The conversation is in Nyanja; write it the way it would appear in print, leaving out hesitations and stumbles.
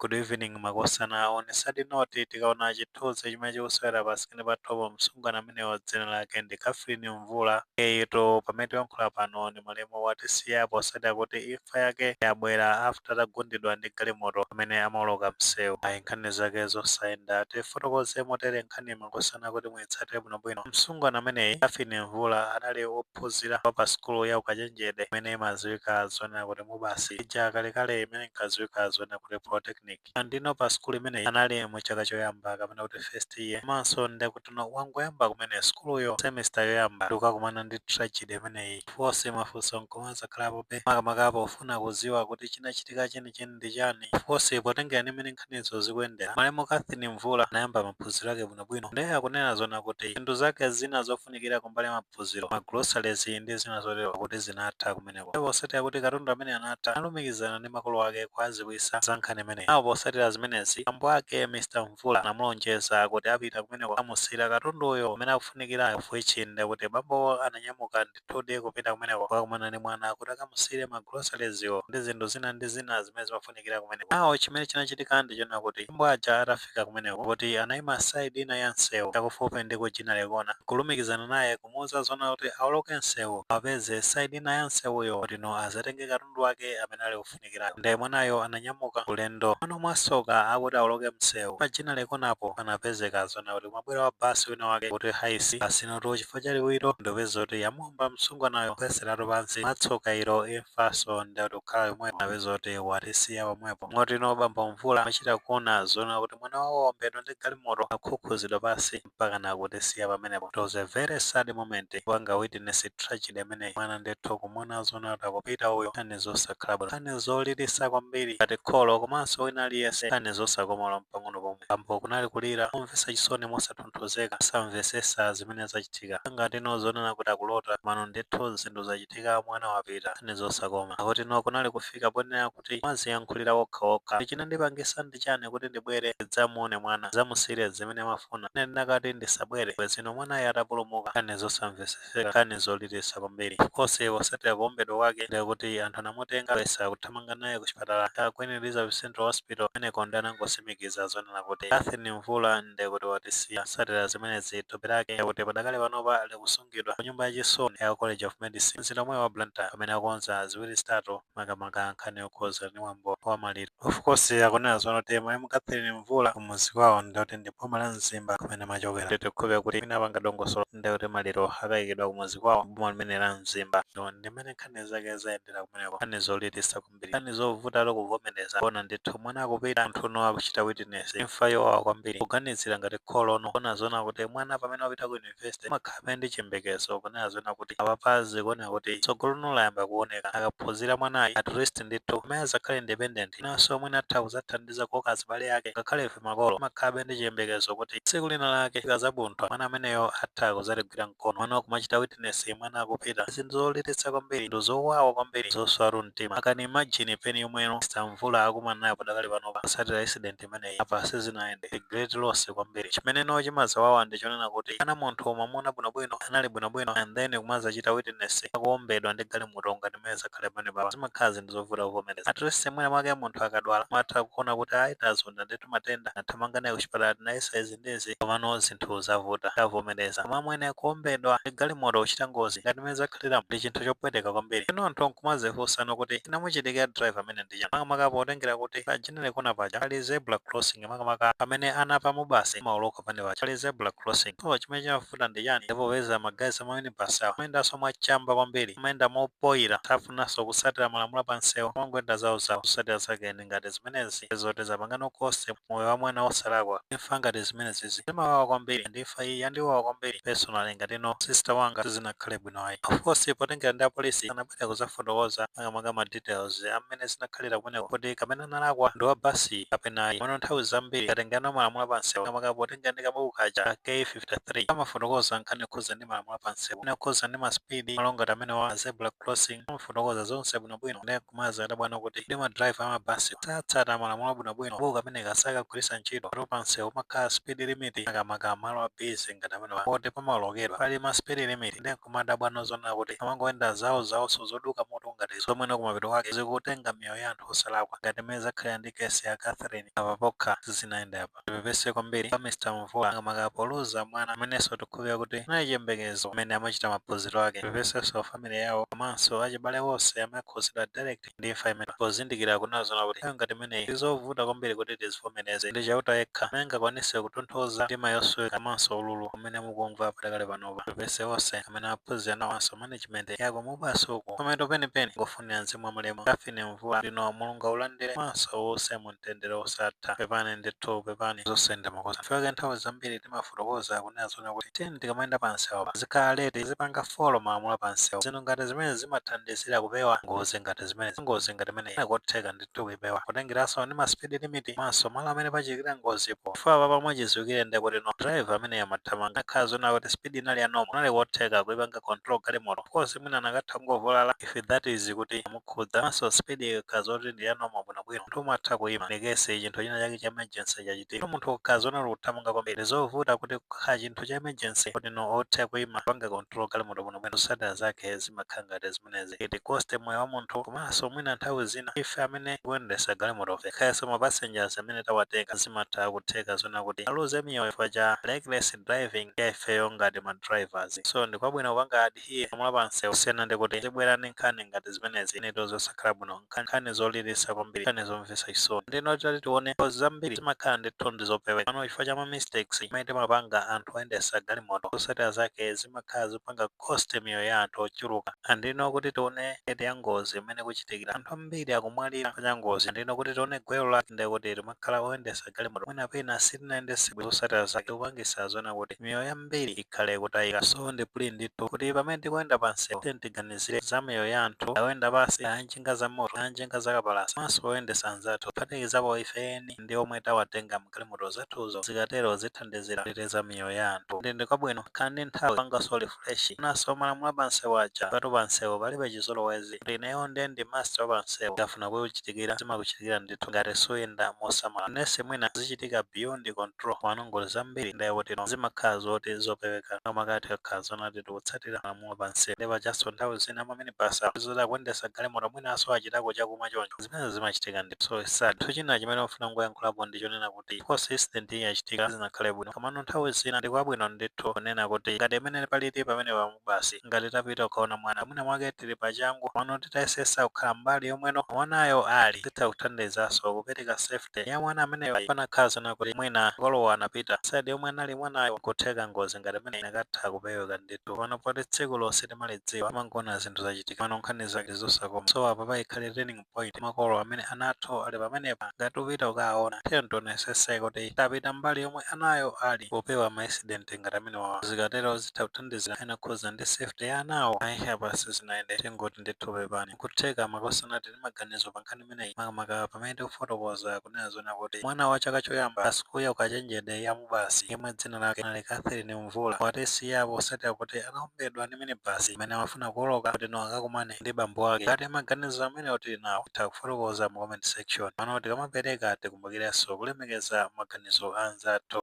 Good evening makosana onesadi noti tikaona chithunzi chimene chikusewera pasikini pathopo msungwana amenewa dzina lake ndi Catherine Mvula ito pamene tiyankhula pano ndi malemu watisiyapo osati kuti imfa yake yabwera after atagundidwa ndi galimoto pamene amawoloka msewu ayi nkhani zake zosayenda tifotokoze motere nkhani makosana kuti mwitsate bwinobwino. Msungwana ameneyi Catherine Mvula anali ophunzira pa sukulu ya ukachenjede imene imadziwika zonena kuti mubasi ija kalekale imene inkadziwika zonena kuti polytechnic andino pa sukulu imeneyi anali muchaka choyamba kapena kuti first year komanso ndekuti wangoyamba kumene sukuluyo semester yoyamba ndikukakumana ndi tragedy imeneyi fonse mafunso nkumazakhalapo makamaka pofuna kudziwa kuti chinachitika chenicheni ndi chani fonse potengera imene nkhanizo zikuyendera. Malemu Catherine Mvula anayamba maphunziro ake bwinobwino ndiye akunena zona kuti zinthu zake zina zofunikira kumbali maphunziro magroceries ndi zina zotero kuti zinatha kumeneko posati kuti katundu amene anatha analumikizana ndi makolo ake kwaziwisa za nkhani imeneyi apo posatira zimenezi ambo ake Mr. Mvula anamulonjeza kuti apita kumeneko amusira katunduyo amene akufunikira fuichinde kuti bambo ananyamuka ndithudi kupita kumeneko kukakumana ndi mwana kuti akamusire magroceriesyo ndi zinthu zina ndi zina zimene zimafunikira kumeneko. Awo chimene chinachitika ndi chona kuti ambo aja atafika kumeneko kuti anayima side ina ya msewu chakufupi ndi kuchina lekona kulumikizana naye kumuwuza zona kuti awoloke msewu apeze side ina ya msewuyo kuti azatenge katundu wake amene ali kufunikira ndiye mwanayo ananyamuka ulendo pano mwasoka akuti awoloke msewu pachina lekonapo panapezeka zona kuti mabwera wa basi wina wake kuti haisi asinoto chifukwa cha liwiro ndopeza kuti yamuwomba msungwanayo kuyeseratu pansi matsoka ilo imfaso ndikuti kukhala yomwepo napeza kuti watisiya pamwepo motino bambo Mvula amachita kuona zona kuti mwana wawo wawombedwa ndi galimoto akhukhuzidwa pasi mpaka nakutisiya pamenepo. It was a very sad moment wanga witness tragedy imeneyi mwana ndithu kumona zona kuti akupita uyo nkhani zosakhala bwino nkhani zolilisa kwambiri ngati kholo komanso wina aliyense nkhani zosakomola mpang'ono pomwe ambo kunali kulira kumvetsa chisoni mosatonthozeka kusamvetsetsa zimene zachitika ngati zonena kuti akulota mano ndithu zinthu zachitika mwana wapita nkhani zosakoma akuti kunali kufika ponena kuti maziyankhulira okhaokha ndichinandipangisa ndi chani kuti ndibwere ndidzamuone mwana zamusire zimene amafuna ine ndinakati ndisabwere bwezino mwanayo atapulumuka nkhani zosamvetsetseka nkhani zolilisa kwambiri konse posatira kuombedwa kwake ndikuti anthu anamutenga besa kuthamanga naye ku chipatala cha Queen Elizabeth Central Hospital kumeneko ndi anangosimikiza zonena kuti Catherine Mvula ndikuti watisiya satira zimenezi thupi lake kuti padakale panopa ali kusungidwa ku nyumba yachisoni ya College of Medicine mzinda omwe wa Blantyre amene akonza ziwiri zitatu makamaka nkhani yokhoza ndi mwambo wa maliro. Of course akunena zona kuti malemu Catherine Mvula kumuzi kwawo ndikuti ndi boma la Mzimba kumene amachokera tikukhulupirira kuti ina panga dongosolo ndikuti maliro akayikidwa kumuzi kwawo boma limene la Mzimba ndimene nkhani zake zayendera kumeneko nkhani zolilisa kwambiri nkhani zovuta kuvomereza kuona ndithu mwana akupita anthu akuchita witness imfa yowawa kwambiri kuganizira ngati kholo kuona zona kuti mwana pamene wapita ku university amakhala ndi chiyembekezo kunena zona kuti apapazi kuona kuti tsogolo layamba kuoneka akaphunzira mwanayi at least ndithu amene azakhale independent inanso mwina atha kuzathandiza koka azibale yake ngakhale ife makolo amakhala ndi chiyembekezo kuti tsiku lina lake ikazabuntha mwana ameneyo atha kuzatigwira mkono mwana kumachita witness mwana akupita zinthu zolilitsa kwambiri ndi zowawa kwambiri zoswera mtima akani imagine peni yomweno Mr. Mvula akumana nayo padakale panopa pasatira accident imeneyi apa sizinayende a great loss kwambiri chimene chimazawawa ndi chonena kuti ana munthu mwamuna bwinobwino anali bwinobwino and then kumazachita witness akuombedwa ndi galimoto ngati mmene zakhale pamene papa zimakhala zinthu zovuta kuvomereza at least mwina mwake munthu akadwala matha kuona kuti ayi tazonda ndithu matenda athamanga naye kuchipatala tinayesa izi ndizi komano zinthu zavuta tavomereza koma mwene kuombedwa ndi galimoto kuchita ngozi ngati mmene zakhalira ndi chinthu chopweteka kwambiri ino anthu nkumazifunsana kuti chinamuchitikira driver amene ndi chani makamaka potengera kuti pachinene kuna paja pali zebra crossing makamaka pamene anapa mubasi maoloka pamene paja pali zebra crossing so chimene chimafuta ndi chani ndipo peza magazi amene basi awo amayenda mwachamba kwambiri amayenda mopoyira safunanso kusatira malamulo apansewu amangoyenda zawozawo kusatira zake ngati zimenezi zoti zapangano konse moyo wa mwana wosalakwa imfa ngati zimenezi zimawawa kwambiri ndi imfa iyi yandiwawa kwambiri personally ngati sister wanga sizinakhale bwino ayi of course potengera ndi apolisi anabwera kuzafotokoza makamaka ma details amene zinakhalira kumeneko kuti kamene analakwa ndi wa basi kapenayi mano nthawi zambiri katengera malamulo apansewu makamaka potengera ndi kabuku kaja K53 amafotokoza nkhani yokhuza ndi malamulo apansewu nkhani yokhuza ndi maspidi malonga amene wa zebra crossing amafotokoza zonse bwinobwino ndi kumaza bwana kuti ndi ma driver amabasi satsata malamulo abwinobwino buka amene kasaka kugwiritsa ntchito patopa pansewu umakhala speed limit makamaka malo a busy ngati amene poti pamalokedwa pali ma speed limit ndi nkumadabwano zona kuti amangoyenda zawozawonso zoduka moto ngati zomweno kumapeto kwake zikutenga miyoyo ya anthu osalakwa ngati imene zakhalira ndi kesi ya Catherine apa pokha zinaenda apa tipepese kwambiri pa Mr. Mvula makamaka poluza mwana amenenso tikukhulupirira kuti anali chiyembekezo amene amachita maphunziro ake tipepesenso family yawo komanso achibale onse amene akhuzidwa direct ndi imfa imene pozindikira kunazona kuti ayo ngati imeneyi tizovuta kwambiri kuti tizivomereze ndi chauta yekha amene angakwanise kutonthoza mtima yosweka komanso ululu umene mukumva padakale panopa tipepese onse amene aphunzira nawonso management yako mubasuku pamene penipeni ngofunira mzimu wa malemu Catherine Mvula lino mulungu aulandire maso wonse mumtendere osatha pepani ndithu pepani zosenda makosa fika nthawi zambiri timafotokoza kunazona kuti tiyeni tikamayenda pansewu zikhala leti zipanga folo malamulo pansewu zinthu ngati zimene zimathandizira kupewa ngozi ngati zimene ngozi ngati imene inakotheka ndithu kuipewa kutengeranso ndi ma speed limit maso malo amene pachikira ngozipo chifukwa papa pomwe chidziwikire ndi kuti no driver amene amathamanga akhala zona kuti speed inali ya normal kunali kotheka kuipanga control galimoto of course mwina anakatha kungovolala if that is kuti amukhudza maso speed ikhala zoti ndi ya normal bwinobwino munthu umatha kuima ndikese chinthu china chake cha emergency chachitika munthu ukhala zona likuthamanga kwambiri zovuta kuti kukhala chinthu cha emergency kuti no otha kuima panga control galimoto bwinobwino zotsatira zake zimakhala ngati zimenezi iti cost moyo wa munthu komanso mwina nthawi zina ife amene kuyendesa galimoto khayenso ma passengers amene tawatenga zimatha kutheka zona kuti aluze miyoyo chifukwa cha reckless driving ya ifeyo ngati ma drivers so ndikwabwino kupanga adhere malamulo pansewu kusiyana ndi kuti zibwera ndi nkhani ngati zimenezi ineto zosakhala bwino nkhani zolilisa kwambiri nkhani zomvetsa chisoni ndino tati tione ngozi zambiri zimakhala ndithu ndi zopeweka pano chifukwa cha ma mistakes imene timapanga anthu oyendesa galimoto zotsatira zake zimakhala zopanga cost miyoyo ya anthu ochuluka andino kuti tione ete ya ngozi imene kuchitikira anthu ambiri akumwalira pa ngozi andino kuti tione gwero lake ndi kuti timakhala oyendesa galimoto mwina pena sitinayendese bwino zotsatira zake tikupangisa zona kuti miyoyo yambiri ikhale kutayika so ndipuli ndithu kuti pamene tikuyenda pansewu tiganizire za miyoyo ya anthu oyenda pasi anjinga za moto anjinga za kapalasa maso oyendesa anzathu kuphatikizapo ifeni ndi omwe tawatenga mgalimoto zathuzo zikatero zithandizira kuteteza miyoyo ya anthu ndi kwabwino khala ndi nthawi pangaso refresh naso malamulo pansewu aja patu pansewu palibe chizolowezi kuti ineyo ndi master wa pansewu ngafuna kuchitikira zimakuchitikira ndithu ngati suyenda mosamala nese mwina zichitika beyond control manongole zambiri ndaye kuti zimakhala zoti zopeweka amakati akhala zona tikutsatira malamulo pansewu ndipo jaso nthawi zina pamene basa zoda kuyendesa galimoto mwinaso achitako chakumwa choncho zimene zimachitika ndithu so sad china chimene ufuna ngoyankhulapo ndichonena kuti course incident iyi yachitika zinakhale bwino komano nthawi zina ndikwabwino ndithu kunena kuti ngati imene paliti pamene pamubasi ngati tapita ukaona mwana mwina mwake tili pachangu komano titayesesa kukhala mbali yomweno mwanayo ali zitha kuthandizanso kupereka safety ya mwana ameneyo panakhala zona kuti mwina kolowa anapita side yomwe anali mwanayo kutheka ngozi ngati imene inakatha kupeweka ndithu pano poti tsiku lonse timalidziwa amangona zinthu zachitika pano nkhani zake zosakoma so apa payikhale turning point makolo amene anathu ali pamenepa ngati upita ukaona tentonesese kuti tapita mbali yomwe anayo ali popewa ma accident ngati amene wawa zikatero zitha kuthandizira ena khuza ndi safety ya anawo ayihepa sizinaende tingoti ndithu pepani kutheka makosana tili maganizo pa nkhani imeneyi makamaka pamene tikufotokoza kunena zona kuti mwana wa chaka choyamba asikuya ukachenjede ya mubasi yemwe dzina lake nali Catherine Mvula watisiyapo osatira kuti anaombedwa ndi mini basi imene amafuna kuoloka kuti no akakumane ndi bambo ake ngati maganizo amene tili nawo titha kufotokoza mu comment section pano tikamapereka tikumbukirenso kulemekeza maganizo anzathu.